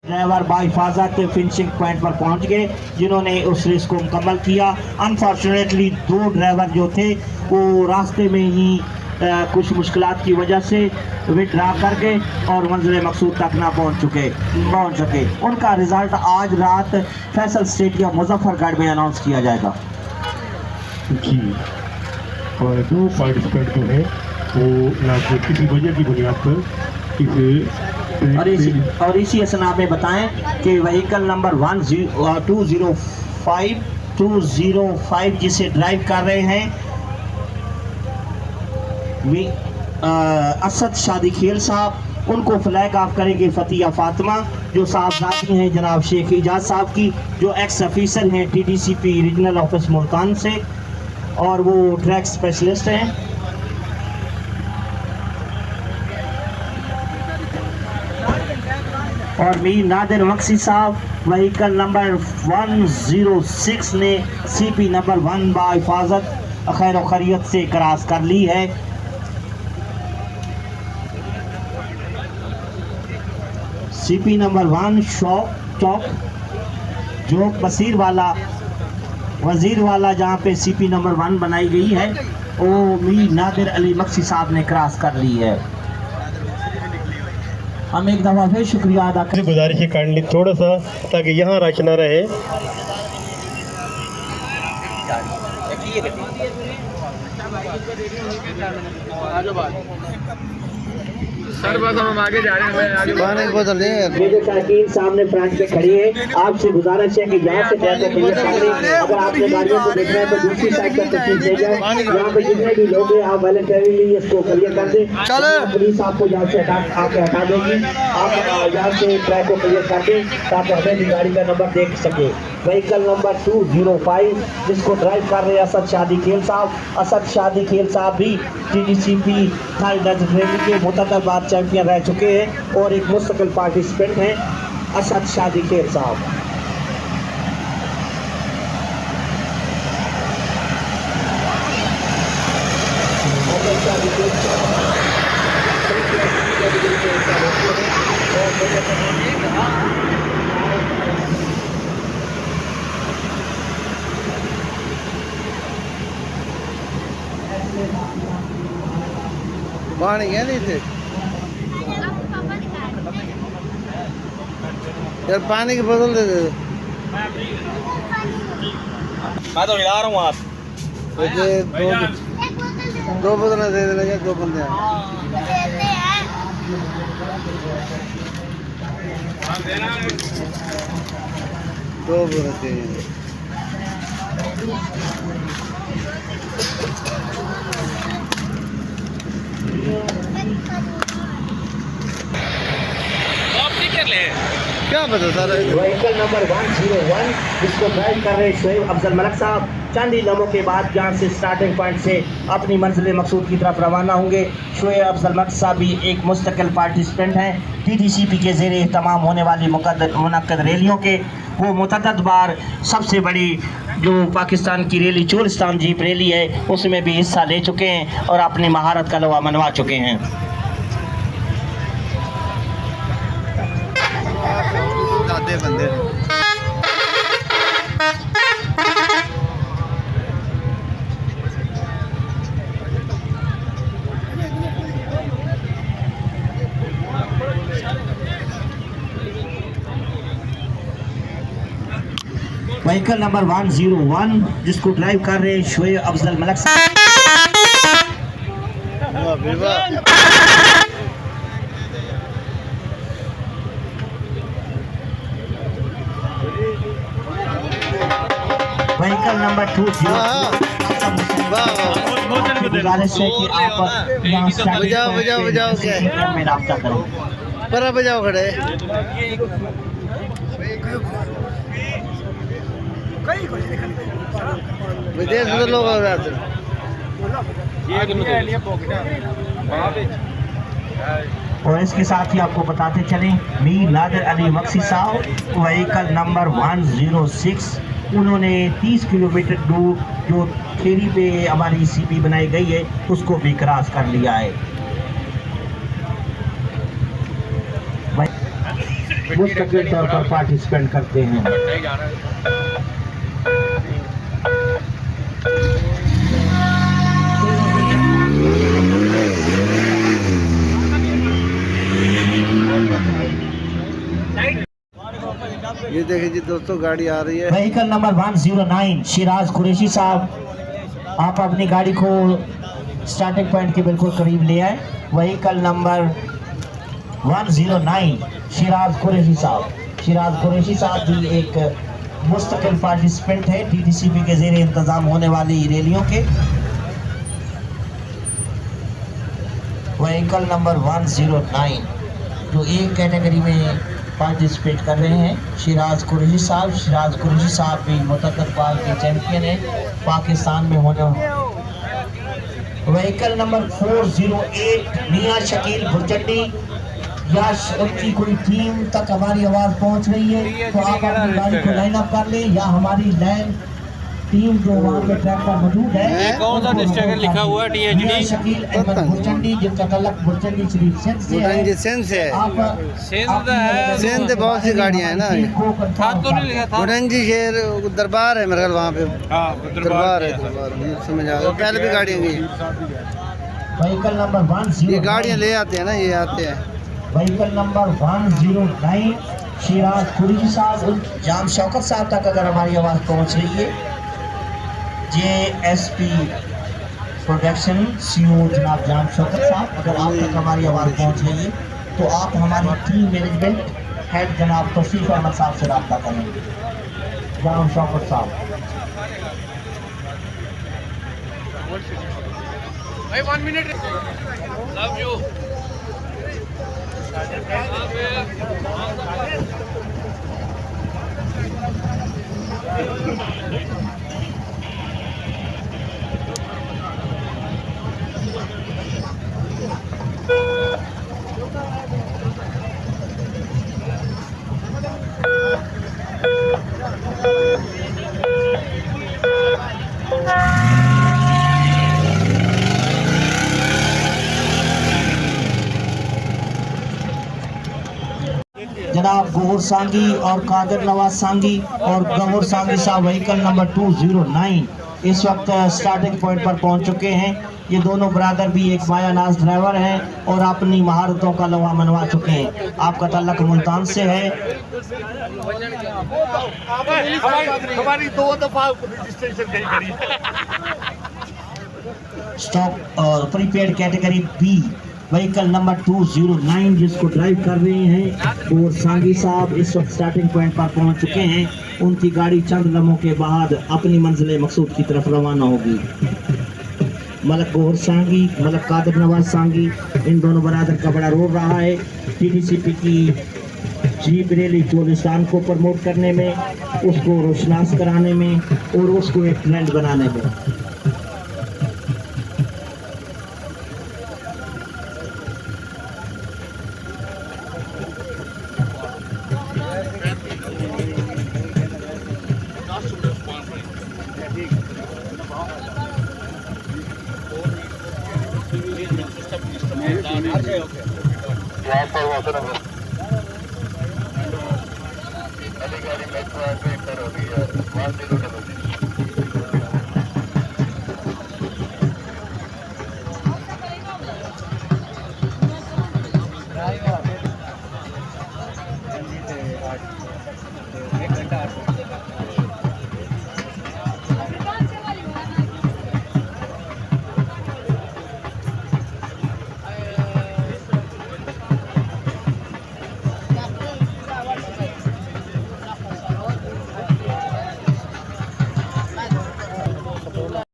Driver बाहिफाजत finishing point पर पहुंच गए, जिन्होंने उस रेस को मुकम्मल किया। अनफॉर्चुनेटली 2 ड्राइवर जो थे वो रास्ते में ही कुछ मुश्किलात की वजह से विड्रा कर गए और मंजिल मकसूद तक ना पहुंच सके। उनका रिजल्ट आज रात फैसल स्टेडियम मुजफ्फरगढ़ में अनाउंस किया जाएगा जी। और 2 पार्टिसिपेंट जो है वो किसी वजह की बुनियाद पर और इसी असना में बताएं कि व्हीकल नंबर 205 जिसे ड्राइव कर रहे हैं असद शादी खेल साहब, उनको फ्लैग ऑफ करेंगे फतिया फातिमा, जो साहबजादी हैं जनाब शेख इजाज साहब की, जो एक्स ऑफिसर हैं TDCP रीजनल ऑफिस मुल्तान से और वो ट्रैक स्पेशलिस्ट हैं। और मीर नादिर मक्सी साहब व्हीकल नंबर 106 ने CP नंबर 1 बाहिफाजत खैर खैरियत से क्रॉस कर ली है। CP नंबर 1 चौक जो बसीर वाला वजीर वाला जहाँ पे CP नंबर 1 बनाई गई है वो मीर नादिर अली मक्सी साहब ने क्रॉस कर ली है। हम एक दफ़ा फिर शुक्रिया अदा करें। गुजारिश है काइंडली थोड़ा सा, ताकि यहाँ रश ना रहे। सर बस हम आगे जा रहे हैं, आगे सामने फ्रंट पे खड़ी है। आपसे गुजारिश है कि यहाँ से ट्रैक को क्लियर कर लें। अगर आपने गाड़ियों को देखना है तो दूसरी साइड पर तशरीफ ले जाए। यहाँ पे जितने भी लोग हैं आप वॉलंटरीली इसको क्लियर कर दें। पुलिस आपको यहाँ से हटा देगी। आप यहाँ से ट्रैक को क्लियर कर दें ताकि हमें भी गाड़ी का नंबर देख सके। व्हीकल नंबर 205 जिसको ड्राइव कर रहे हैं असद शादी खेल साहब। असद शादी खेल साहब भी TDCP थर्ड रैली के मुतअद्दिद बार चैंपियन रह चुके हैं और एक मुस्तकिल पार्टिसिपेंट हैं असद शादी खेल साहब। पानी क्या नहीं थे यार, पानी की बोतल दे दे। मैं तो हिला रहा हूँ आप। मुझे 2 बोतलें दे देना, 2 बंदे हैं। दो बोतलें चाहिए। क्या पता सर। व्हीकल नंबर 101 जिसको ड्राइव कर रहे शोएब अफजल मलिक साहब चंद ही लम्हों के बाद यहाँ से स्टार्टिंग पॉइंट से अपनी मंजिल मकसूद की तरफ रवाना होंगे। शोएब अफजल मलिक साहब भी एक मुस्तकिल पार्टिसिपेंट हैं TDCP के ज़ेर एहतमाम होने वाली मुनक्कद रैलियों के। वो मुतअद्दिद बार सबसे बड़ी जो पाकिस्तान की रैली चोलिस्तान जीप रैली है उसमें भी हिस्सा ले चुके हैं और अपनी महारत का लवा मनवा चुके हैं। बंदे व्हीकल नंबर 101 जिसको ड्राइव कर रहे शोएब अफजल मलिक साहब। व्हीकल नंबर 2 गुजारिश है कि आप यहाँ बजाओ में राब्ता करें। पर बजाओ खड़े विदेश में लोग हो रहे थे। और इसके साथ ही आपको बताते चलें मीर नादिर अली मक्सी साहब व्हीकल नंबर 106 उन्होंने 30 किलोमीटर दूर जो खेरी पे हमारी CP बनाई गई है उसको भी क्रॉस कर लिया है। मुस्तकिल तौर पर पार्टिसिपेट करते हैं। नहीं जाना है। ये देखिए जी दोस्तों गाड़ी आ रही है। व्हीकल नंबर 109 शिराज कुरैशी साहब, आप अपनी गाड़ी को स्टार्टिंग पॉइंट के बिल्कुल करीब ले आए। व्हीकल नंबर 109 शिराज कुरैशी साहब। शिराज कुरैशी साहब भी एक मुस्तकिल पार्टिसिपेंट है टीटीसीपी के ज़ेरे इंतज़ाम होने वाली रैलियों के। व्हीकल नंबर 109 जो एक कैटेगरी में पार्टिसिपेट कर रहे हैं शिराज कुरैशी साहब। शिराज कुरैशी साहब भी मुतअद्दिद बार के चैंपियन हैं पाकिस्तान में होने। व्हीकल नंबर 408 मियां शकील भुरचंडी, या उनकी कोई टीम तक हमारी आवाज़ पहुंच रही है तो आप अपनी गाड़ी को लाइन अप कर लें, या हमारी लाइन टीम जो वहाँ पे ट्रैक पर मौजूद है। कौन सा डिस्ट्रिक्ट लिखा हुआ है? मियां शकील अहमद भुरचंडी, जिनका तलक भुरचंडी शरीफ सिंध से है। सिंध से है। आप सिंध बहुत सी गाड़ियाँ हैं ना। बुरंजी शेर दरबार है मेरे ख्याल वहाँ पे। दरबार है, दरबार समझ आ गया। पहले भी गाड़ियाँ गई। व्हीकल नंबर 109 ये गाड़ियाँ ले आते हैं ना, ये आते हैं। व्हीकल नंबर 109 शिराज कुरैशी साहब, जाम शौकत साहब तक अगर हमारी आवाज़ पहुंच रही है। JSP प्रोडक्शन CO जनाब जाम शौकत साहब, अगर आप तक हमारी आवाज़ पहुंच रही है तो आप हमारी टीम मैनेजमेंट हेड जनाब तौसीफ अहमद साहब से रब्ता करेंगे। जाम शौकत साहब। भाई 1 मिनट लव यू। जनाब गौहर सांगी और कादिर नवाज सांगी और गौहर सांगी साहब व्हीकल नंबर 209 इस वक्त स्टार्टिंग पॉइंट पर पहुंच चुके हैं। ये दोनों ब्रादर भी एक मायानाज ड्राइवर हैं और अपनी महारतों का लोहा मनवा चुके हैं। आपका तल्लक मुल्तान से है। हमारी 2 दफा रजिस्ट्रेशन कहीं करी। स्टॉक और prepaid category B vehicle number 209 जिसको ड्राइव कर रहे हैं वो सांगी साहब इस वक्त स्टार्टिंग पॉइंट पर पहुंच चुके हैं। उनकी गाड़ी चंद लम्हों के बाद अपनी मंजिल मकसूद की तरफ रवाना होगी। मलक गौहर सांगी, मलक कादिर नवाज सांगी, इन दोनों बरादर का बड़ा रोल रहा है टीटीसीपी की जीप रैली चोलिस्तान को प्रमोट करने में, उसको रोशनास कराने में और उसको एक ट्रेंड बनाने में। एक घंटा